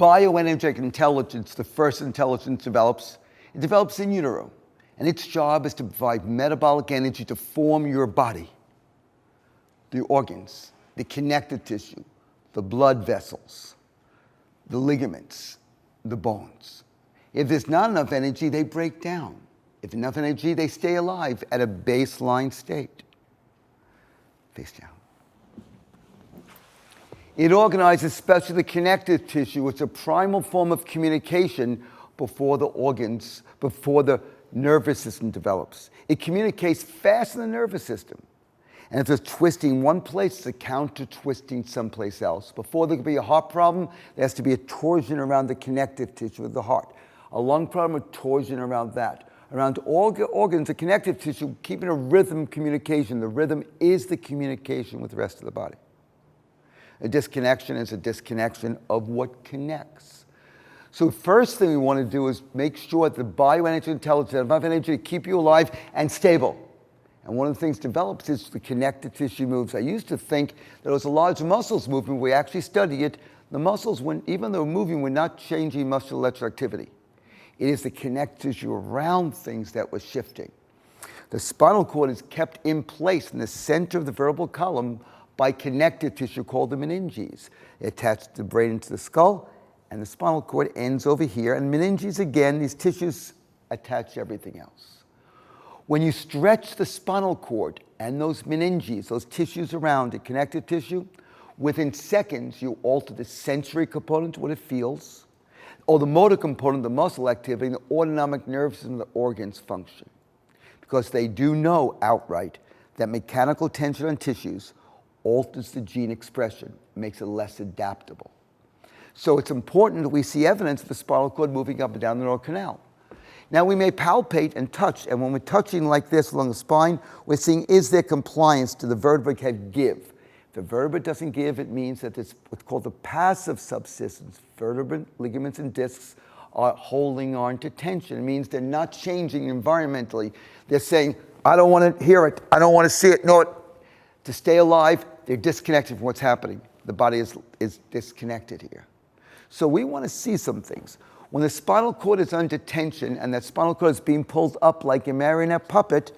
bioenergetic intelligence, the first intelligence develops, it develops in utero. And its job is to provide metabolic energy to form your body, the organs, the connective tissue, the blood vessels, the ligaments, the bones. If there's not enough energy, they break down. If enough energy, they stay alive at a baseline state. Face down. It organizes especially the connective tissue. It's a primal form of communication before the organs, before the nervous system develops. It communicates fast in the nervous system. And if there's twisting one place, it's a counter-twisting someplace else. Before there could be a heart problem, there has to be a torsion around the connective tissue of the heart. A lung problem, a torsion around that. Around all organs, the connective tissue, keeping a rhythm communication. The rhythm is the communication with the rest of the body. A disconnection is a disconnection of what connects. So the first thing we want to do is make sure that the bioenergy intelligence has enough energy to keep you alive and stable. And one of the things develops is the connective tissue moves. I used to think that it was a large muscles movement. We actually studied it. The muscles, even though moving, were not changing muscular electrical activity. It is the connective tissue around things that was shifting. The spinal cord is kept in place in the center of the vertebral column by connective tissue called the meninges. It attaches the brain into the skull, and the spinal cord ends over here. And meninges, again, these tissues attach everything else. When you stretch the spinal cord and those meninges, those tissues around it, connective tissue, within seconds you alter the sensory component, what it feels, or the motor component, the muscle activity, and the autonomic nervous system, the organs function. Because they do know outright that mechanical tension on tissues alters the gene expression, makes it less adaptable. So it's important that we see evidence of the spinal cord moving up and down the neural canal. Now we may palpate and touch, and when we're touching like this along the spine, we're seeing, is there compliance to the vertebrae head give? If the vertebra doesn't give, it means that it's what's called the passive subsystems. Vertebrae, ligaments, and discs are holding on to tension. It means they're not changing environmentally. They're saying, I don't want to hear it, I don't want to see it, know it. To stay alive, they're disconnected from what's happening. The body is disconnected here. So we want to see some things. When the spinal cord is under tension and that spinal cord is being pulled up like a marionette puppet,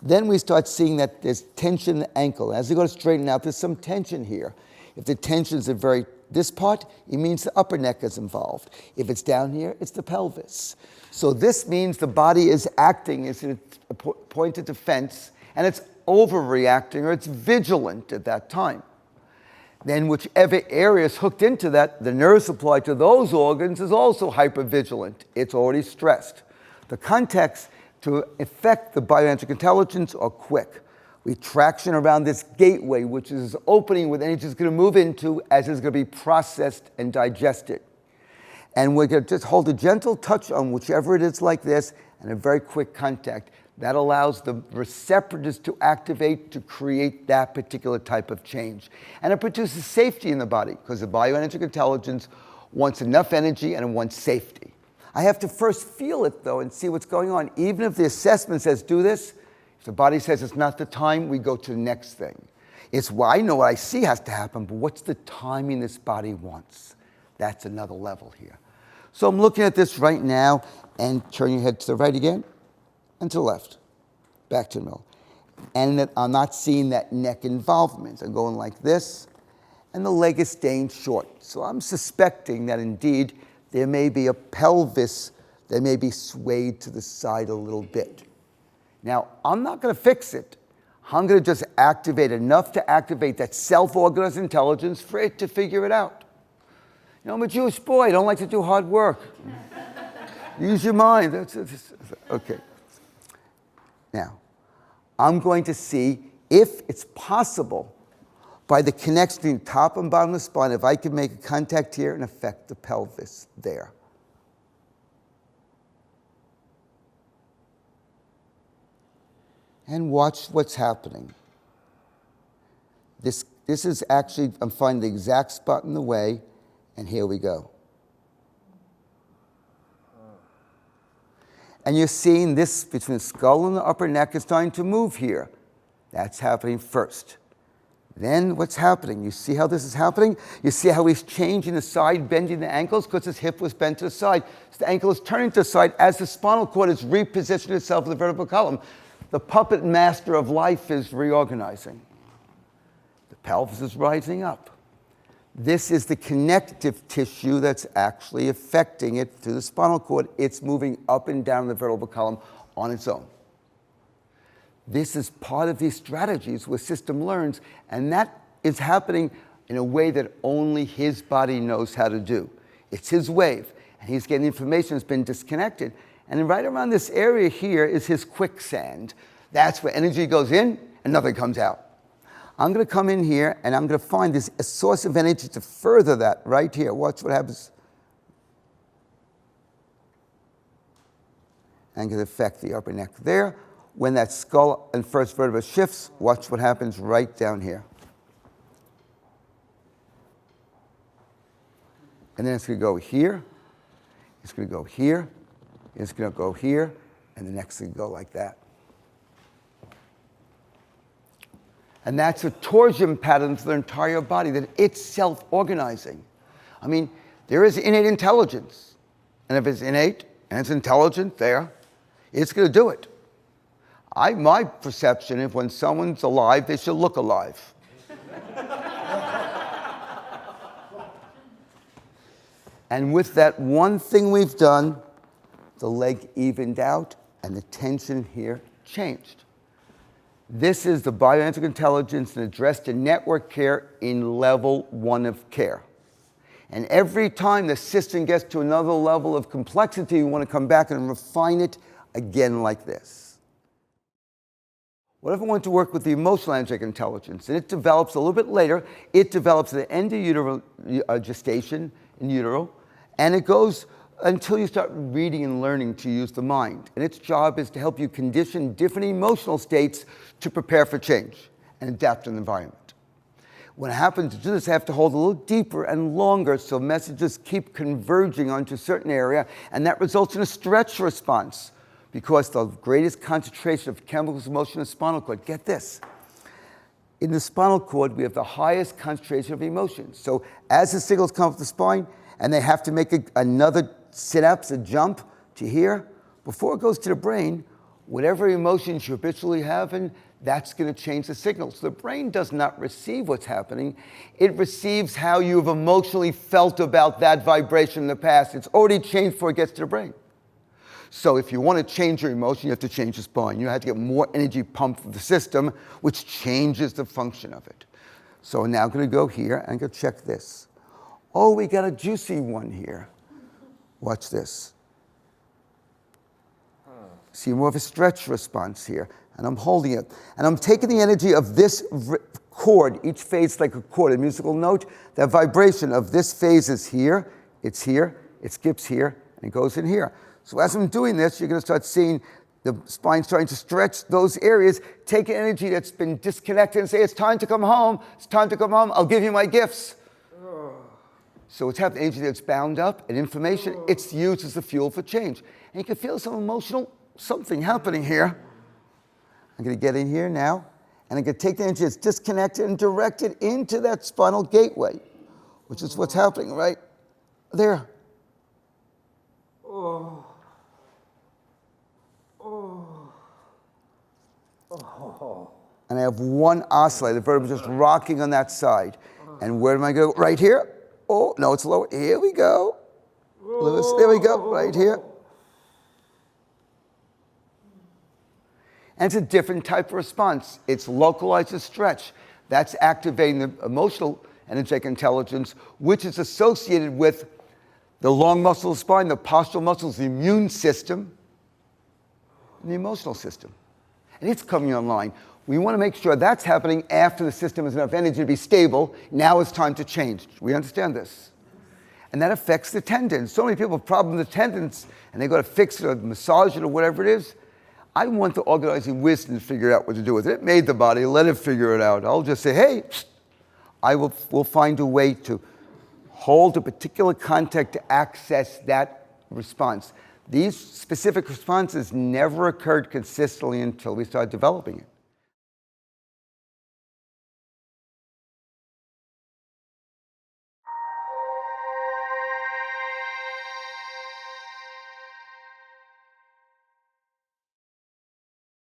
then we start seeing that there's tension in the ankle. As they go to straighten out, there's some tension here. If the tension is this part, it means the upper neck is involved. If it's down here, it's the pelvis. So this means the body is acting as a point of defense, and it's overreacting or it's vigilant at that time. Then whichever area is hooked into that, the nerve supply to those organs is also hypervigilant. It's already stressed. The contacts to affect the bioenergetic intelligence are quick. We traction around this gateway, which is this opening where energy is going to move into as it's going to be processed and digested. And we're going to just hold a gentle touch on whichever it is like this and a very quick contact. That allows the receptors to activate to create that particular type of change. And it produces safety in the body because the bioenergetic intelligence wants enough energy and it wants safety. I have to first feel it, though, and see what's going on. Even if the assessment says do this, if the body says it's not the time, we go to the next thing. It's why I know what I see has to happen, but what's the timing this body wants? That's another level here. So I'm looking at this right now, and turn your head to the right again. And to the left, back to the middle. And that I'm not seeing that neck involvement. I'm going like this, and the leg is staying short. So I'm suspecting that indeed there may be a pelvis that may be swayed to the side a little bit. Now, I'm not going to fix it. I'm going to just activate enough to activate that self-organized intelligence for it to figure it out. You know, I'm a Jewish boy. I don't like to do hard work. Use your mind. Okay. Now, I'm going to see if it's possible by the connection between top and bottom of the spine, if I can make a contact here and affect the pelvis there. And watch what's happening. This is actually, I'm finding the exact spot in the way, and here we go. And you're seeing this between the skull and the upper neck is starting to move here. That's happening first. Then what's happening? You see how this is happening? You see how he's changing the side, bending the ankles because his hip was bent to the side. So the ankle is turning to the side as the spinal cord is repositioning itself in the vertebral column. The puppet master of life is reorganizing. The pelvis is rising up. This is the connective tissue that's actually affecting it through the spinal cord. It's moving up and down the vertebral column on its own. This is part of these strategies where system learns, and that is happening in a way that only his body knows how to do. It's his wave, and he's getting information that's been disconnected. And right around this area here is his quicksand. That's where energy goes in and nothing comes out. I'm going to come in here, and I'm going to find this a source of energy to further that right here. Watch what happens. I'm going to affect the upper neck there. When that skull and first vertebra shifts, watch what happens right down here. And then it's going to go here, it's going to go here, it's going to go here, and the next thing go like that. And that's a torsion pattern for the entire body, that it's self-organizing. I mean, there is innate intelligence. And if it's innate and it's intelligent there, it's going to do it. My perception is when someone's alive, they should look alive. And with that one thing we've done, the leg evened out and the tension here changed. This is the bioenergetic intelligence and addressed to network care in level 1 of care. And every time the system gets to another level of complexity, we want to come back and refine it again like this. What if I want to work with the emotional energetic intelligence? And it develops a little bit later. It develops at the end of utero, gestation in utero, and it goes until you start reading and learning to use the mind. And its job is to help you condition different emotional states to prepare for change and adapt to an environment. When it happens to do this, I have to hold a little deeper and longer so messages keep converging onto a certain area, and that results in a stretch response. Because the greatest concentration of chemicals in motion in the spinal cord, get this. In the spinal cord, we have the highest concentration of emotions. So as the signals come up the spine, and they have to make another synapse, a jump to here, before it goes to the brain, whatever emotions you habitually have, and that's going to change the signal. So the brain does not receive what's happening. It receives how you've emotionally felt about that vibration in the past. It's already changed before it gets to the brain. So if you want to change your emotion, you have to change the spine. You have to get more energy pumped through the system, which changes the function of it. So now I'm going to go here and go check this. Oh, we got a juicy one here. Watch this. See more of a stretch response here. And I'm holding it. And I'm taking the energy of this chord. Each phase is like a chord, a musical note. That vibration of this phase is here, it skips here, and it goes in here. So as I'm doing this, you're going to start seeing the spine starting to stretch those areas, take energy that's been disconnected and say, it's time to come home, it's time to come home, I'll give you my gifts. So it's having energy that's bound up and information, it's used as the fuel for change. And you can feel some emotional something happening here. I'm going to get in here now, and I'm going to take the energy that's disconnected and direct it into that spinal gateway, which is what's happening right there. And I have one oscillator, the vertebra just rocking on that side. And where am I going? Right here? Oh, no, it's lower. Here we go. Lewis, there we go, right here. And it's a different type of response. It's localized to stretch. That's activating the emotional energetic intelligence, which is associated with the long muscle of the spine, the postural muscles, the immune system, and the emotional system. And it's coming online. We want to make sure that's happening after the system has enough energy to be stable. Now it's time to change. We understand this. And that affects the tendons. So many people have problems with tendons, and they go to fix it or massage it or whatever it is. I want the organizing wisdom to figure out what to do with it. It made the body, let it figure it out. I'll just say, hey, we'll find a way to hold a particular contact to access that response. These specific responses never occurred consistently until we started developing it.